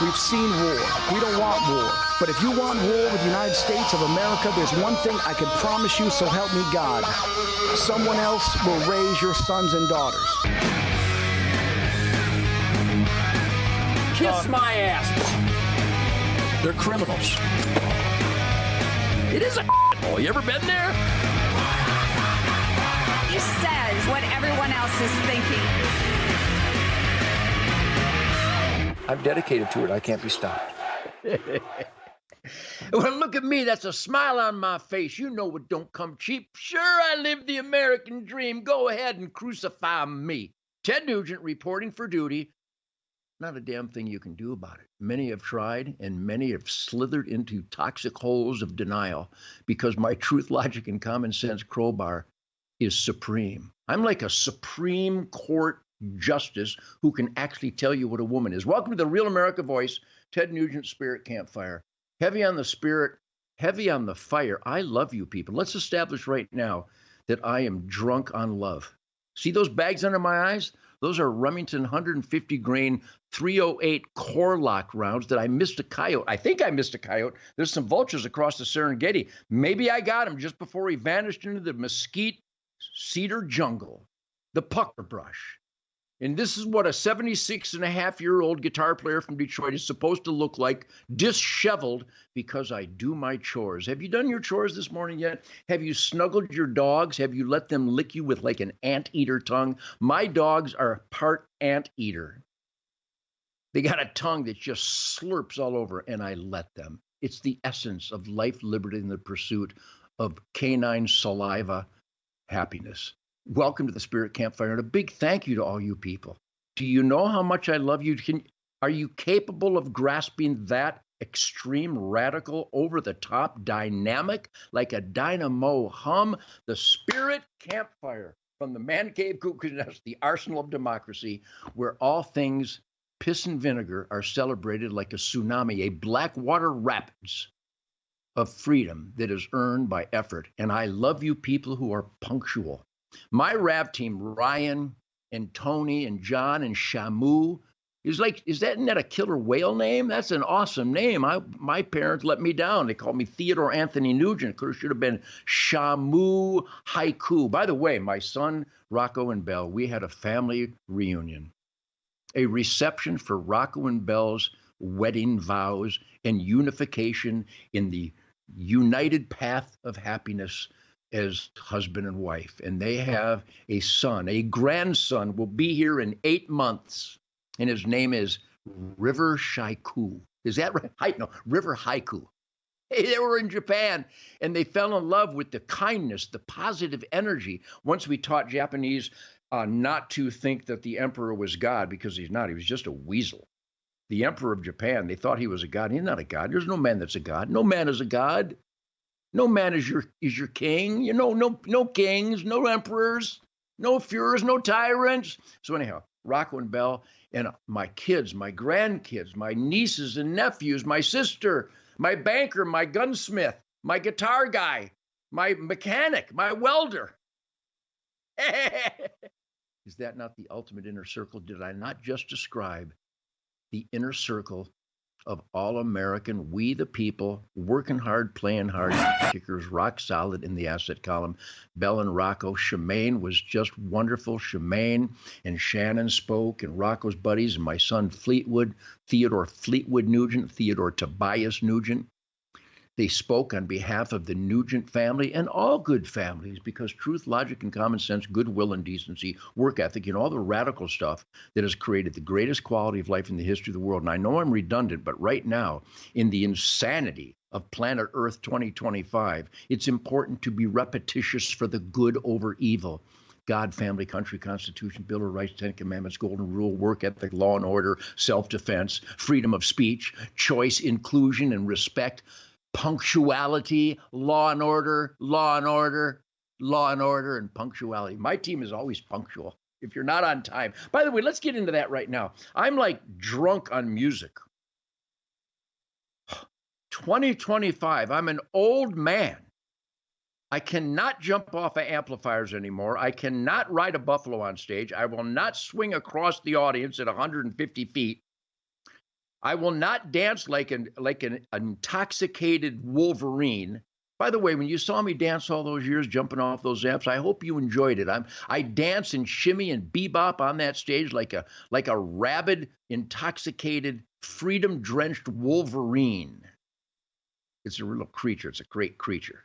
We've seen war. We don't want war. But if you want war with the United States of America, there's one thing I can promise you, so help me God. Someone else will raise your sons and daughters. Kiss my ass. They're criminals. It is a hole. You ever been there? He says what everyone else is thinking. I'm dedicated to it. I can't be stopped. Well, look at me. That's a smile on my face. You know it don't come cheap. Sure, I live the American dream. Go ahead and crucify me. Ted Nugent reporting for duty. Not a damn thing you can do about it. Many have tried, and many have slithered into toxic holes of denial because my truth, logic, and common sense crowbar is supreme. I'm like a Supreme Court justice who can actually tell you what a woman is. Welcome to the Real America Voice, Ted Nugent Spirit Campfire. Heavy on the spirit, heavy on the fire. I love you people. Let's establish right now that I am drunk on love. See those bags under my eyes? Those are Remington 150 grain 308 core lock rounds that I missed a coyote. I think I missed a coyote. There's some vultures across the Serengeti. Maybe I got him just before he vanished into the mesquite cedar jungle, the pucker brush. And this is what a 76-and-a-half-year-old guitar player from Detroit is supposed to look like, disheveled, because I do my chores. Have you done your chores this morning yet? Have you snuggled your dogs? Have you let them lick you with like an anteater tongue? My dogs are part anteater. They got a tongue that just slurps all over, and I let them. It's the essence of life, liberty, and the pursuit of canine saliva happiness. Welcome to the Spirit Campfire, and a big thank you to all you people. Do you know how much I love you? Are you capable of grasping that extreme, radical, over-the-top dynamic, like a dynamo hum? The Spirit Campfire from the Man Cave Cuckoo's Nest, the arsenal of democracy, where all things piss and vinegar are celebrated like a tsunami, a black water rapids of freedom that is earned by effort. And I love you people who are punctual. My rap team, Ryan and Tony and John and Shamu, isn't that a killer whale name? That's an awesome name. My parents let me down. They called me Theodore Anthony Nugent. It should have been Shamu Haiku. By the way, my son, Rocco and Belle, we had a family reunion, a reception for Rocco and Belle's wedding vows and unification in the united path of happiness as husband and wife. And they have a son, a grandson, will be here in 8 months. And his name is River Shaiku. Is that right? No, River Haiku. Hey, they were in Japan, and they fell in love with the kindness, the positive energy. Once we taught Japanese not to think that the emperor was God, because he's not. He was just a weasel. The emperor of Japan, they thought he was a god. He's not a god. There's no man that's a god. No man is a god. No man is your king. You know, no kings, no emperors, no Führers, no tyrants. So anyhow, Rocco and Belle and my kids, my grandkids, my nieces and nephews, my sister, my banker, my gunsmith, my guitar guy, my mechanic, my welder. Is that not the ultimate inner circle? Did I not just describe the inner circle of all American, we the people, working hard, playing hard, kickers, rock solid in the asset column? Belle and Rocco. Shemaine was just wonderful. Shemaine and Shannon spoke, and Rocco's buddies, and my son Fleetwood, Theodore Fleetwood Nugent, Theodore Tobias Nugent. They spoke on behalf of the Nugent family and all good families, because truth, logic, and common sense, goodwill and decency, work ethic, and all the radical stuff that has created the greatest quality of life in the history of the world. And I know I'm redundant, but right now, in the insanity of planet Earth 2025, it's important to be repetitious for the good over evil. God, family, country, Constitution, Bill of Rights, Ten Commandments, Golden Rule, work ethic, law and order, self-defense, freedom of speech, choice, inclusion, and respect, punctuality, law and order, law and order, law and order, and punctuality. My team is always punctual if you're not on time. By the way, let's get into that right now. I'm like drunk on music. 2025, I'm an old man. I cannot jump off of amplifiers anymore. I cannot ride a buffalo on stage. I will not swing across the audience at 150 feet. I will not dance like an intoxicated Wolverine. By the way, when you saw me dance all those years jumping off those amps, I hope you enjoyed it. I dance and shimmy and bebop on that stage like a rabid, intoxicated, freedom-drenched Wolverine. It's a real creature. It's a great creature.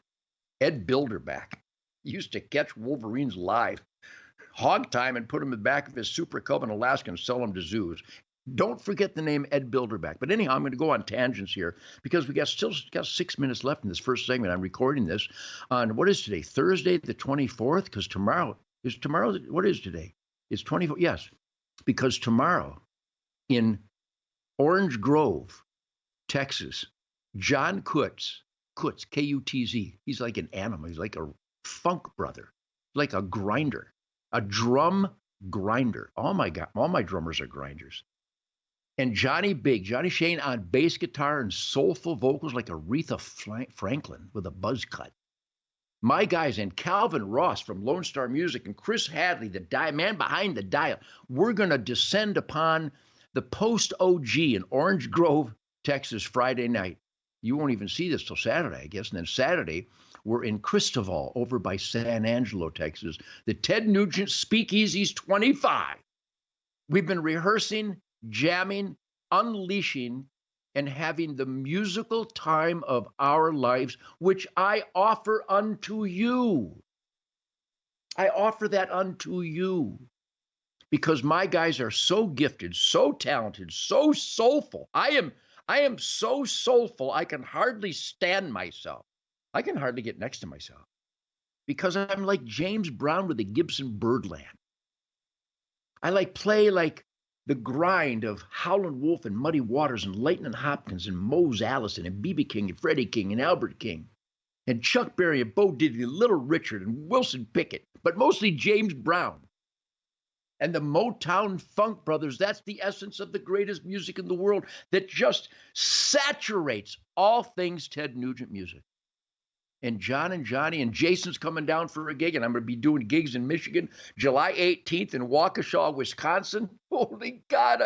Ed Bilderback used to catch Wolverines live, hog time, and put them in the back of his Super Cub in Alaska and sell them to zoos. Don't forget the name Ed Bilderback. But anyhow, I'm going to go on tangents here because we still got 6 minutes left in this first segment. I'm recording this on, what is today? Thursday, the 24th? Because tomorrow, what is today? It's 24th, yes. Because tomorrow in Orange Grove, Texas, John Kutz, K-U-T-Z, he's like an animal. He's like a funk brother, like a grinder, a drum grinder. All my drummers are grinders. And Johnny Shane on bass guitar and soulful vocals like Aretha Franklin with a buzz cut. My guys, and Calvin Ross from Lone Star Music and Chris Hadley, the man behind the dial. We're going to descend upon the Post OG in Orange Grove, Texas, Friday night. You won't even see this till Saturday, I guess. And then Saturday, we're in Cristoval over by San Angelo, Texas. The Ted Nugent Speakeasies 25. We've been rehearsing, jamming, unleashing, and having the musical time of our lives, which I offer unto you. I offer that unto you because my guys are so gifted, so talented, so soulful. I am so soulful, I can hardly stand myself. I can hardly get next to myself because I'm like James Brown with the Gibson Birdland. I play like the grind of Howlin' Wolf and Muddy Waters and Lightnin' Hopkins and Mose Allison and B.B. King and Freddie King and Albert King and Chuck Berry and Bo Diddley and Little Richard and Wilson Pickett, but mostly James Brown. And the Motown Funk Brothers, that's the essence of the greatest music in the world that just saturates all things Ted Nugent music. And John and Johnny and Jason's coming down for a gig, and I'm going to be doing gigs in Michigan, July 18th in Waukesha, Wisconsin. Holy God.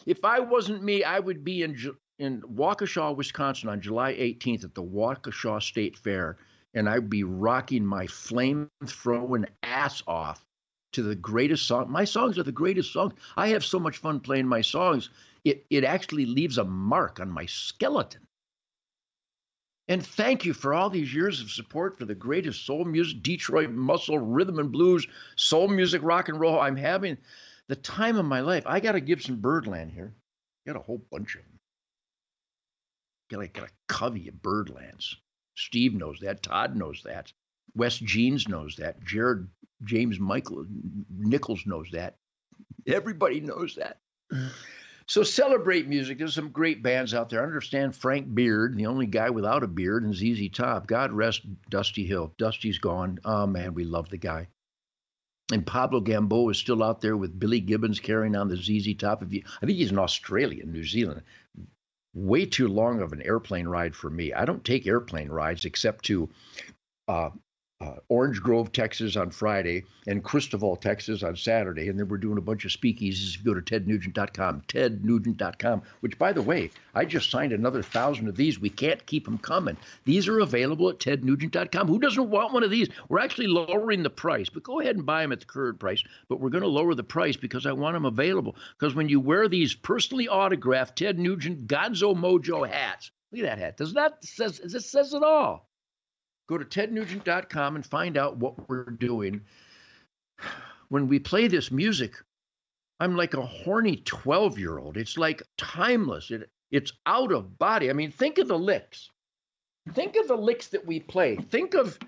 If I wasn't me, I would be in Waukesha, Wisconsin on July 18th at the Waukesha State Fair, and I'd be rocking my flame-throwing ass off to the greatest song. My songs are the greatest songs. I have so much fun playing my songs, it actually leaves a mark on my skeleton. And thank you for all these years of support for the greatest soul music, Detroit muscle, rhythm and blues, soul music, rock and roll. I'm having the time of my life. I got a Gibson Birdland here. Got a whole bunch of them. Got a covey of Birdlands. Steve knows that. Todd knows that. Wes Jeans knows that. Jared James Michael Nichols knows that. Everybody knows that. So celebrate music. There's some great bands out there. I understand Frank Beard, the only guy without a beard, and ZZ Top. God rest Dusty Hill. Dusty's gone. Oh, man, we love the guy. And Pablo Gamboa is still out there with Billy Gibbons carrying on the ZZ Top. I think he's in Australia, New Zealand. Way too long of an airplane ride for me. I don't take airplane rides except to Orange Grove, Texas on Friday and Cristoval, Texas on Saturday. And then we're doing a bunch of speakeasies. If you go to tednugent.com, tednugent.com, which, by the way, I just signed another 1,000 of these. We can't keep them coming. These are available at tednugent.com. Who doesn't want one of these? We're actually lowering the price, but go ahead and buy them at the current price. But we're going to lower the price because I want them available. Because when you wear these personally autographed Ted Nugent Gonzo Mojo hats, look at that hat. This says it all. Go to tednugent.com and find out what we're doing. When we play this music, I'm like a horny 12-year-old. It's like timeless. It's out of body. I mean, think of the licks. Think of the licks that we play. Think of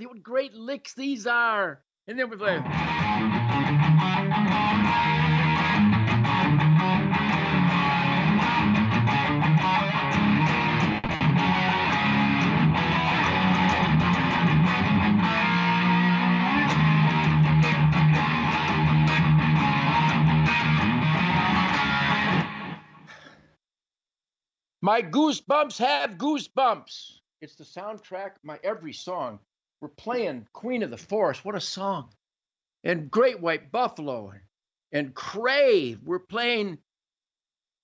what great licks these are. And then we play. My goosebumps have goosebumps. It's the soundtrack, my every song. We're playing Queen of the Forest. What a song. And Great White Buffalo and Crave. We're playing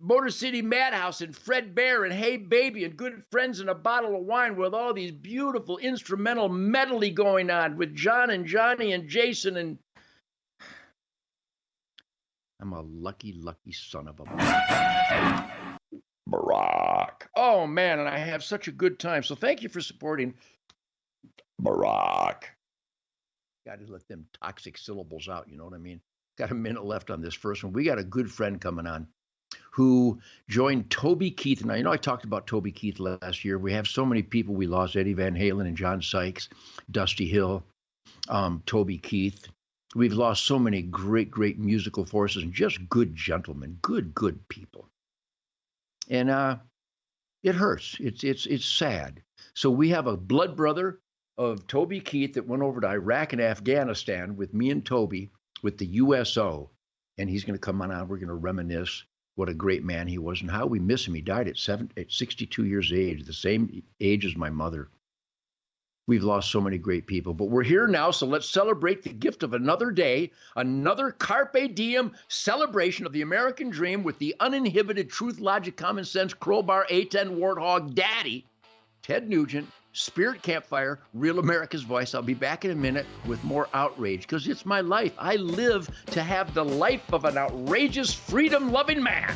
Motor City Madhouse and Fred Bear and Hey Baby and Good Friends and a Bottle of Wine with all these beautiful instrumental medley going on with John and Johnny and Jason. And I'm a lucky, lucky son of a Barack. Oh, man, and I have such a good time. So thank you for supporting Barack. Got to let them toxic syllables out, you know what I mean? Got a minute left on this first one. We got a good friend coming on who joined Toby Keith. And I talked about Toby Keith last year. We have so many people we lost: Eddie Van Halen and John Sykes, Dusty Hill, Toby Keith. We've lost so many great, great musical forces and just good gentlemen, good people. And it hurts. It's sad. So we have a blood brother of Toby Keith that went over to Iraq and Afghanistan with me and Toby with the USO. And he's going to come on. We're going to reminisce what a great man he was and how we miss him. He died at 62 years of age, the same age as my mother. We've lost so many great people, but we're here now, so let's celebrate the gift of another day, another Carpe Diem celebration of the American dream with the uninhibited truth, logic, common sense, crowbar, A10 warthog daddy, Ted Nugent, Spirit Campfire, Real America's Voice. I'll be back in a minute with more outrage, because it's my life. I live to have the life of an outrageous, freedom-loving man.